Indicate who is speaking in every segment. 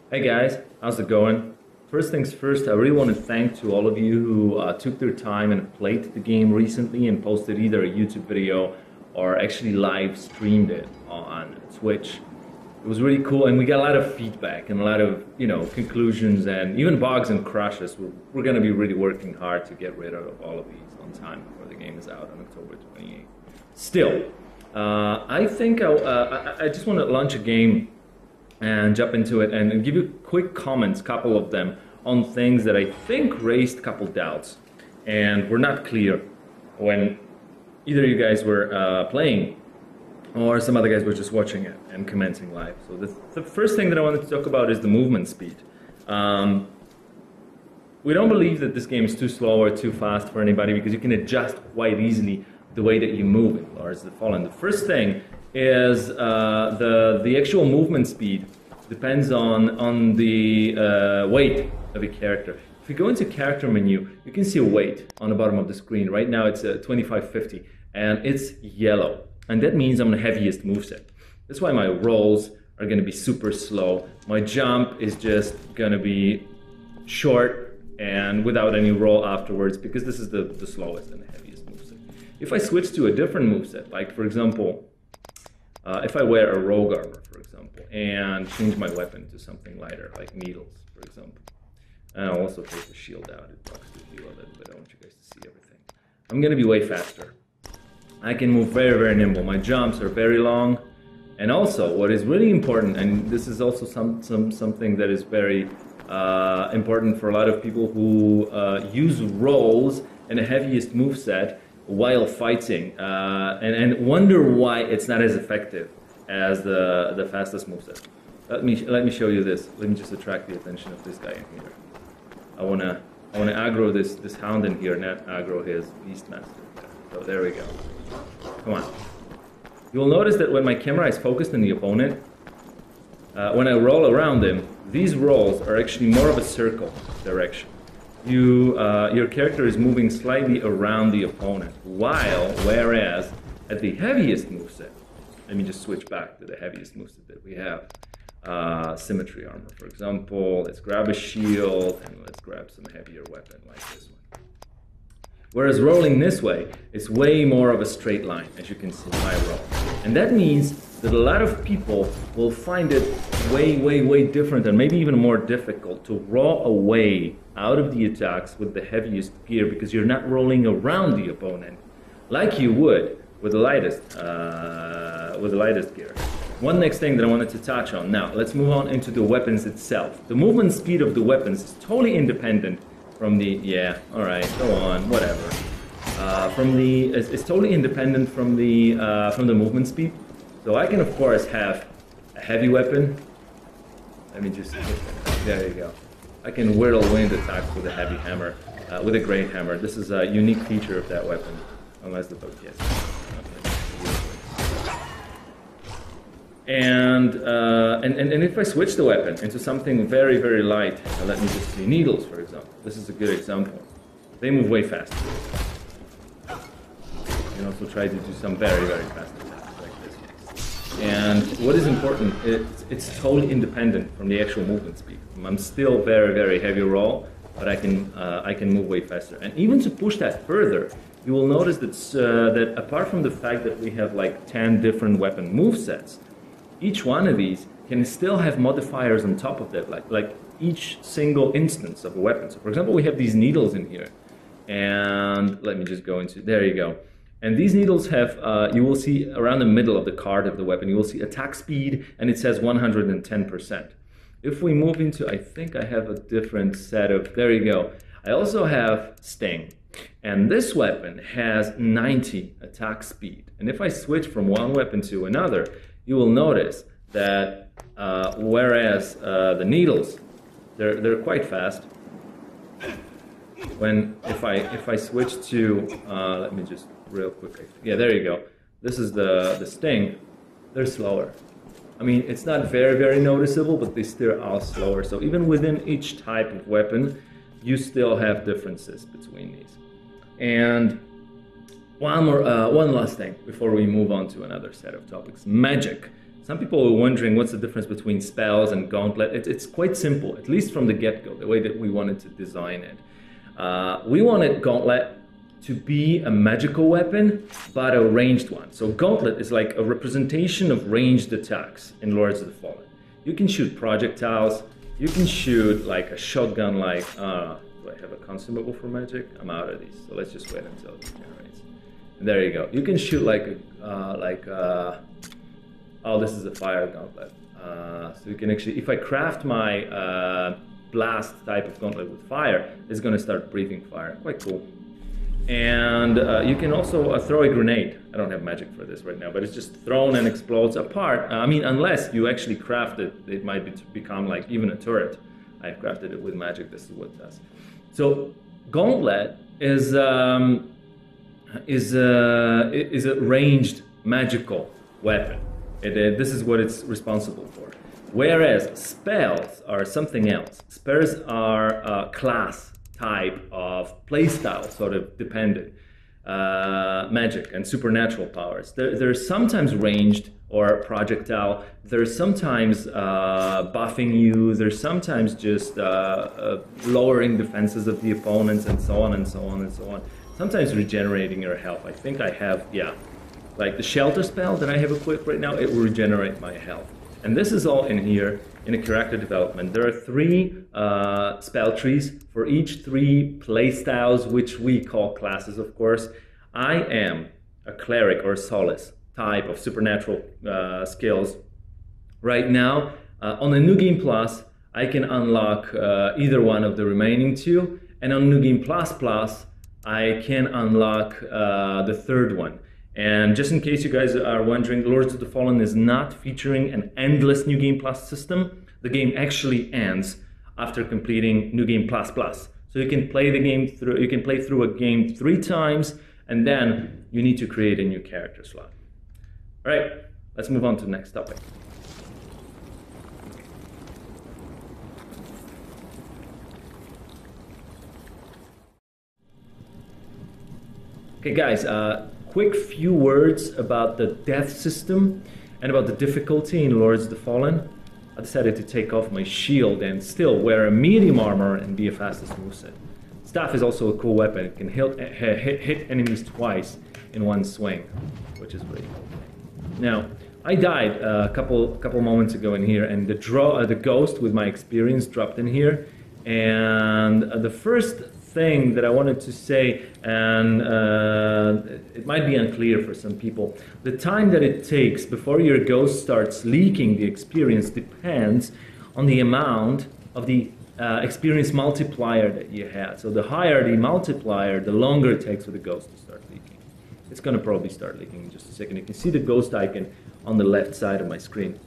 Speaker 1: Hey guys, how's it going? First things first, I really want to thank to all of you who took their time and played the game recently and posted either a YouTube video or actually live streamed it on Twitch. It was really cool, and we got a lot of feedback and a lot of, conclusions and even bugs and crashes. We're going to be really working hard to get rid of all of these on time before the game is out on October 28th. Still, I think I just want to launch a game and jump into it and give you quick comments, couple of them, on things that I think raised a couple doubts and were not clear when either you guys were playing or some other guys were just watching it and commenting live. So the first thing that I wanted to talk about is the movement speed. We don't believe that this game is too slow or too fast for anybody because you can adjust quite easily the way that you move in Lords of the Fallen. The first thing is the actual movement speed depends on the weight of a character. If you go into character menu, you can see a weight on the bottom of the screen. Right now it's 2550 and it's yellow. And that means I'm the heaviest moveset. That's why my rolls are going to be super slow. My jump is just going to be short and without any roll afterwards because this is the slowest and the heaviest moveset. If I switch to a different moveset, like for example, if I wear a rogue armor, for example, and change my weapon to something lighter, like needles, for example, and I'll also take the shield out. It blocks the view a little bit. I want you guys to see everything. I'm going to be way faster. I can move very, very nimble. My jumps are very long. And also, what is really important, and this is also something that is very important for a lot of people who use rolls and the heaviest moveset while fighting, and wonder why it's not as effective as the fastest moveset. Let me show you this. Let me just attract the attention of this guy in here. I wanna aggro this hound in here, not aggro his beastmaster. So there we go. Come on. You'll notice that when my camera is focused on the opponent, when I roll around him, these rolls are actually more of a circle direction. Your character is moving slightly around the opponent, whereas at the heaviest moveset, let me just switch back to the heaviest moveset that we have, symmetry armor, for example. Let's grab a shield and let's grab some heavier weapon like this one. Whereas rolling this way is way more of a straight line, as you can see in my roll. And that means that a lot of people will find it way different and maybe even more difficult to roll away out of the attacks with the heaviest gear because you're not rolling around the opponent like you would with the lightest gear. One next thing that I wanted to touch on. Now, let's move on into the weapons itself. The movement speed of the weapons is totally independent from the, all right, go on, whatever. It's totally independent from the movement speed. So I can, of course, have a heavy weapon. Let me just, there you go. I can whirlwind attacks with a heavy hammer, with a great hammer. This is a unique feature of that weapon, unless the book gets it. And if I switch the weapon into something very light, let me just see, needles, for example. This is a good example. They move way faster. You can also try to do some very fast attacks like this. And what is important, it's totally independent from the actual movement speed. I'm still very heavy roll, but I can move way faster. And even to push that further, you will notice that apart from the fact that we have like 10 different weapon movesets, each one of these can still have modifiers on top of that, like each single instance of a weapon. So for example, we have these needles in here. And let me just go into, there you go. And these needles have, you will see around the middle of the card of the weapon, you will see attack speed, and it says 110%. If we move into, I think I have a different set of, there you go. I also have Sting. And this weapon has 90 attack speed. And if I switch from one weapon to another, you will notice that whereas the needles, they're quite fast. If I switch to, let me just real quick. Yeah, there you go. This is the Sting. They're slower. I mean, it's not very noticeable, but they still are slower. So even within each type of weapon, you still have differences between these. And one last thing before we move on to another set of topics. Magic. some people were wondering what's the difference between spells and Gauntlet. It's quite simple, at least from the get-go, the way that we wanted to design it. We wanted Gauntlet to be a magical weapon, but a ranged one. So Gauntlet is like a representation of ranged attacks in Lords of the Fallen. You can shoot projectiles, you can shoot like a shotgun, like, do I have a consumable for magic? I'm out of these, so let's just wait until it generates. And there you go. You can shoot like oh, this is a fire gauntlet. So you can actually, if I craft my blast type of gauntlet with fire, it's going to start breathing fire. Quite cool. And you can also throw a grenade. I don't have magic for this right now, but it's just thrown and explodes apart. I mean, unless you actually craft it, it might become like even a turret. I've crafted it with magic. This is what it does. So Gauntlet is a ranged magical weapon. This is what it's responsible for. Whereas spells are something else. Spells are a class type of playstyle, sort of dependent magic and supernatural powers. They're sometimes ranged or projectile. They're sometimes buffing you. They're sometimes just lowering defenses of the opponents, and so on and so on and so on. Sometimes regenerating your health. I think I have, yeah, like the shelter spell that I have equipped right now, it will regenerate my health. And this is all in here in a character development. There are 3 spell trees for each 3 playstyles, which we call classes, of course. I am a cleric or solace type of supernatural skills. Right now, on the New Game Plus, I can unlock either one of the remaining 2, and on New Game Plus Plus, I can unlock the 3rd one. And just in case you guys are wondering, Lords of the Fallen is not featuring an endless New Game Plus system. The game actually ends after completing New Game Plus Plus. So you can play the game through. You can play through a game 3 times, and then you need to create a new character slot. All right, let's move on to the next topic. Okay, guys. Quick few words about the death system and about the difficulty in Lords of the Fallen. I decided to take off my shield and still wear a medium armor and be a fastest moveset. Staff is also a cool weapon. It can hit enemies twice in one swing, which is really cool. Now, I died a couple moments ago in here, and the ghost with my experience dropped in here. And the first thing that I wanted to say, and it might be unclear for some people, the time that it takes before your ghost starts leaking the experience depends on the amount of the experience multiplier that you had. So the higher the multiplier, the longer it takes for the ghost to start leaking. It's going to probably start leaking in just a second. You can see the ghost icon on the left side of my screen.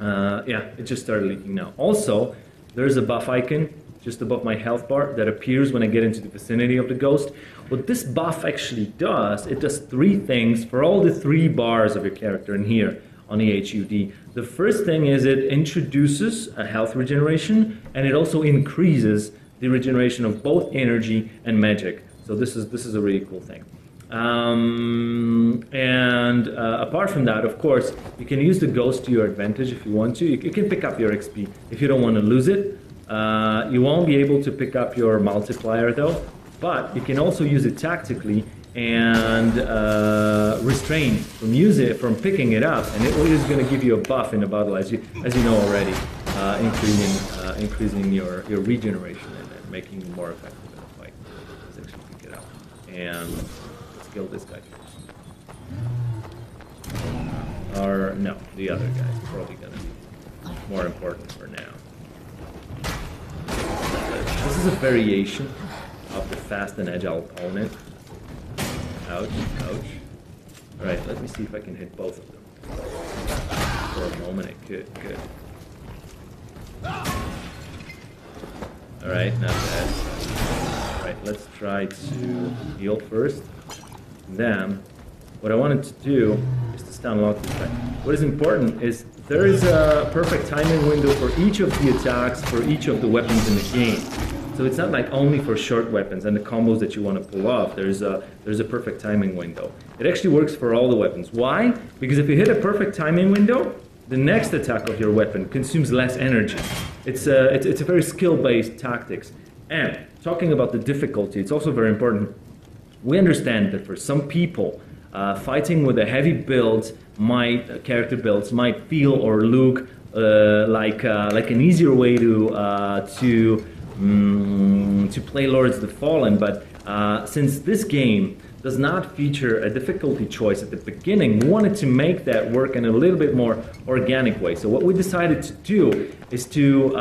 Speaker 1: Yeah, it just started leaking now. Also, there's a buff icon just above my health bar that appears when I get into the vicinity of the ghost. What this buff actually does, it does 3 things for all the 3 bars of your character in here on the HUD. The first thing is it introduces a health regeneration, and it also increases the regeneration of both energy and magic. So this is a really cool thing. Apart from that, of course, you can use the ghost to your advantage if you want to. You can pick up your XP if you don't want to lose it. You won't be able to pick up your multiplier though, but you can also use it tactically and restrain from picking it up, and it is going to give you a buff in a battle, as you know already, increasing your regeneration and making you more effective in the fight. Let's actually pick it up, and let's kill this guy first. Or no, the other guy's probably going to be more important for now. This is a variation of the fast and agile opponent. Ouch, ouch. Alright, let me see if I can hit both of them. For a moment it could, good. Alright, not bad. Alright, let's try to heal first. Then, what I wanted to do is to stun lock this guy. What is important is there is a perfect timing window for each of the attacks, for each of the weapons in the game. So it's not like only for short weapons and the combos that you want to pull off. There's a perfect timing window. It actually works for all the weapons. Why? Because if you hit a perfect timing window, the next attack of your weapon consumes less energy. It's a very skill-based tactics. And talking about the difficulty, it's also very important. We understand that for some people, fighting with a heavy build, character builds might feel or look like an easier way to play Lords of the Fallen, but since this game does not feature a difficulty choice at the beginning, we wanted to make that work in a little bit more organic way. So what we decided to do is to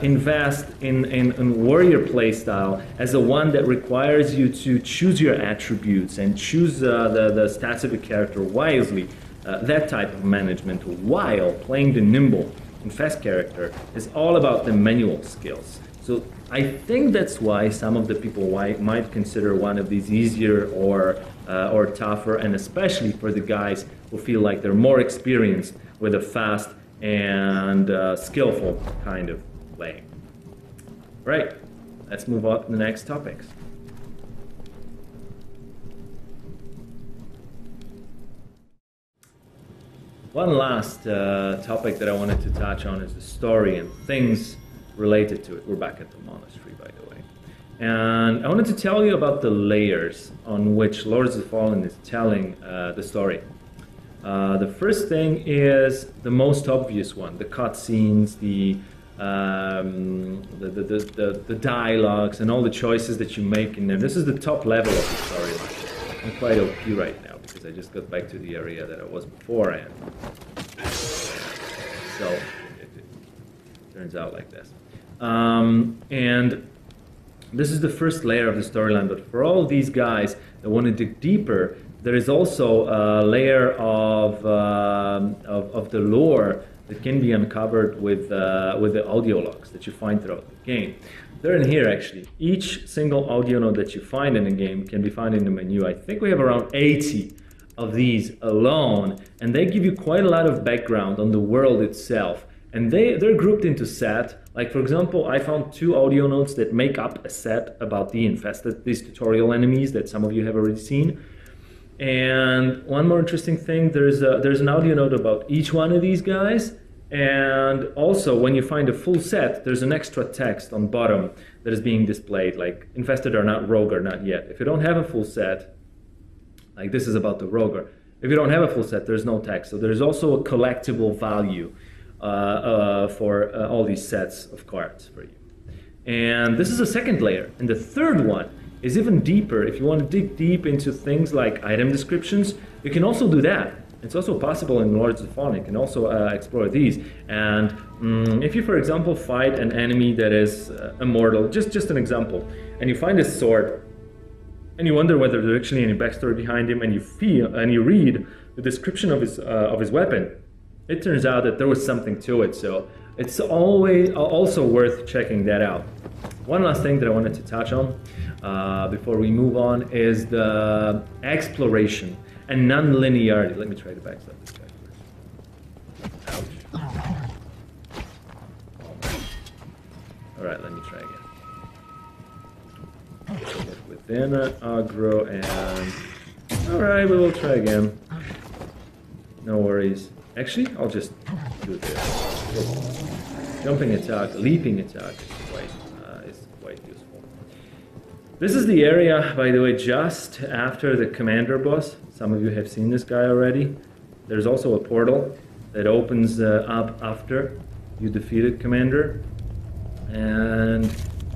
Speaker 1: invest in warrior playstyle as the one that requires you to choose your attributes and choose the stats of a character wisely. That type of management, while playing the nimble and fast character, is all about the manual skills. So I think that's why some of the people might consider one of these easier or tougher, and especially for the guys who feel like they're more experienced with a fast and skillful kind of playing. Right, let's move on to the next topics. One last topic that I wanted to touch on is the story and things related to it. We're back at the monastery, by the way. And I wanted to tell you about the layers on which Lords of the Fallen is telling the story. The first thing is the most obvious one, the cutscenes, the dialogues, and all the choices that you make in there. This is the top level of the storyline. I'm quite OP right now because I just got back to the area that I was before, and so it turns out like this. And this is the first layer of the storyline, but for all these guys that want to dig deeper, there is also a layer of the lore that can be uncovered with the audio logs that you find throughout the game. They're in here, actually. Each single audio note that you find in the game can be found in the menu. I think we have around 80 of these alone, and they give you quite a lot of background on the world itself. And they're grouped into set. Like, for example, I found 2 audio notes that make up a set about the infested, these tutorial enemies that some of you have already seen. And one more interesting thing, there's an audio note about each one of these guys. And also, when you find a full set, there's an extra text on bottom that is being displayed, like infested or not, rogue or not yet. If you don't have a full set, like this is about the rogue. If you don't have a full set, there's no text. So there's also a collectible value for all these sets of cards for you. And this is a second layer. And the third one is even deeper. If you want to dig deep into things like item descriptions, you can also do that. It's also possible in Lords of the Fallen. You can also explore these. And if you, for example, fight an enemy that is immortal, just an example, and you find his sword, and you wonder whether there's actually any backstory behind him, and you read the description of his weapon, it turns out that there was something to it. So it's always also worth checking that out. One last thing that I wanted to touch on before we move on is the exploration and non-linearity. Let me try to backstab this guy first. Ouch. All right, let me try again. So get within aggro and... All right, we will try again. No worries. Actually, I'll just do this. Jumping attack, leaping attack is quite useful. This is the area, by the way, just after the commander boss. Some of you have seen this guy already. There's also a portal that opens up after you defeated commander. And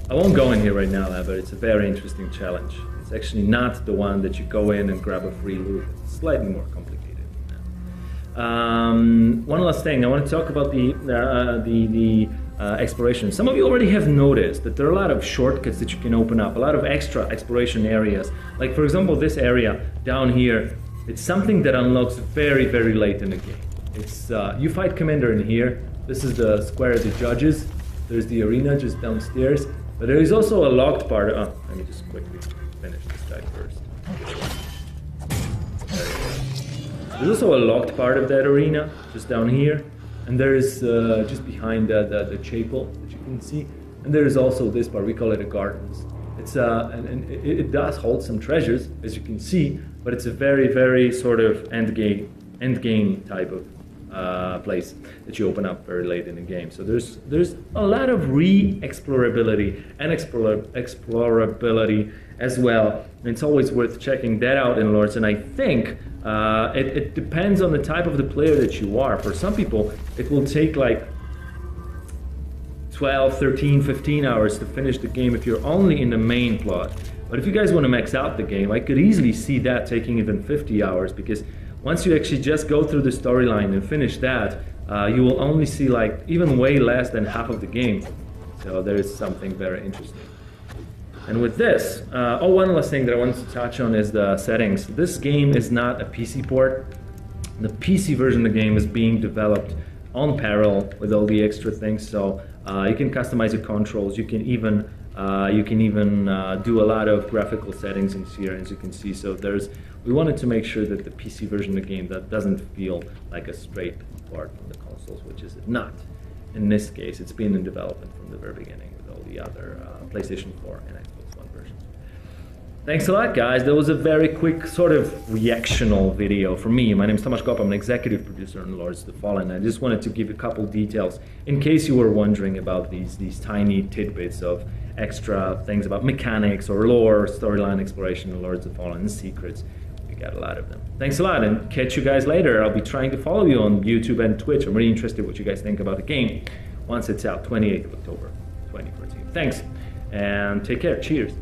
Speaker 1: I won't go in here right now, but it's a very interesting challenge. It's actually not the one that you go in and grab a free loot. It's slightly more complicated. One last thing, I want to talk about the exploration. Some of you already have noticed that there are a lot of shortcuts that you can open up, a lot of extra exploration areas. Like, for example, this area down here, it's something that unlocks very, very late in the game. It's you fight commander in here. This is the square of the judges. There's the arena just downstairs. But there is also a locked part. Oh, let me just quickly finish this guy first. There's also a locked part of that arena, just down here, and there is just behind the chapel that you can see, and there is also this part. We call it a gardens. It's and it does hold some treasures, as you can see, but it's a very, very sort of end game type of place that you open up very late in the game. So there's a lot of re-explorability and explorability as well. And it's always worth checking that out in Lords. And I think it depends on the type of the player that you are. For some people, it will take like 12, 13, 15 hours to finish the game if you're only in the main plot. But if you guys want to max out the game, I could easily see that taking even 50 hours, because once you actually just go through the storyline and finish that, you will only see like even way less than half of the game. So there is something very interesting. And with this, one last thing that I wanted to touch on is the settings. This game is not a PC port. The PC version of the game is being developed on parallel with all the extra things. So you can customize your controls. You can even do a lot of graphical settings in here, as you can see. So we wanted to make sure that the PC version of the game that doesn't feel like a straight port from the consoles, which is not. In this case, it's been in development from the very beginning with all the other PlayStation 4 and Xbox One versions. Thanks a lot, guys. That was a very quick sort of reactional video from me. My name is Tomasz Kopp. I'm an executive producer on Lords of the Fallen. I just wanted to give a couple details in case you were wondering about these tiny tidbits of extra things about mechanics or lore, storyline exploration in Lords of the Fallen, and secrets. We got a lot of them. Thanks a lot, and catch you guys later. I'll be trying to follow you on YouTube and Twitch. I'm really interested what you guys think about the game once it's out, 28th of October, 2014. Thanks, and take care. Cheers.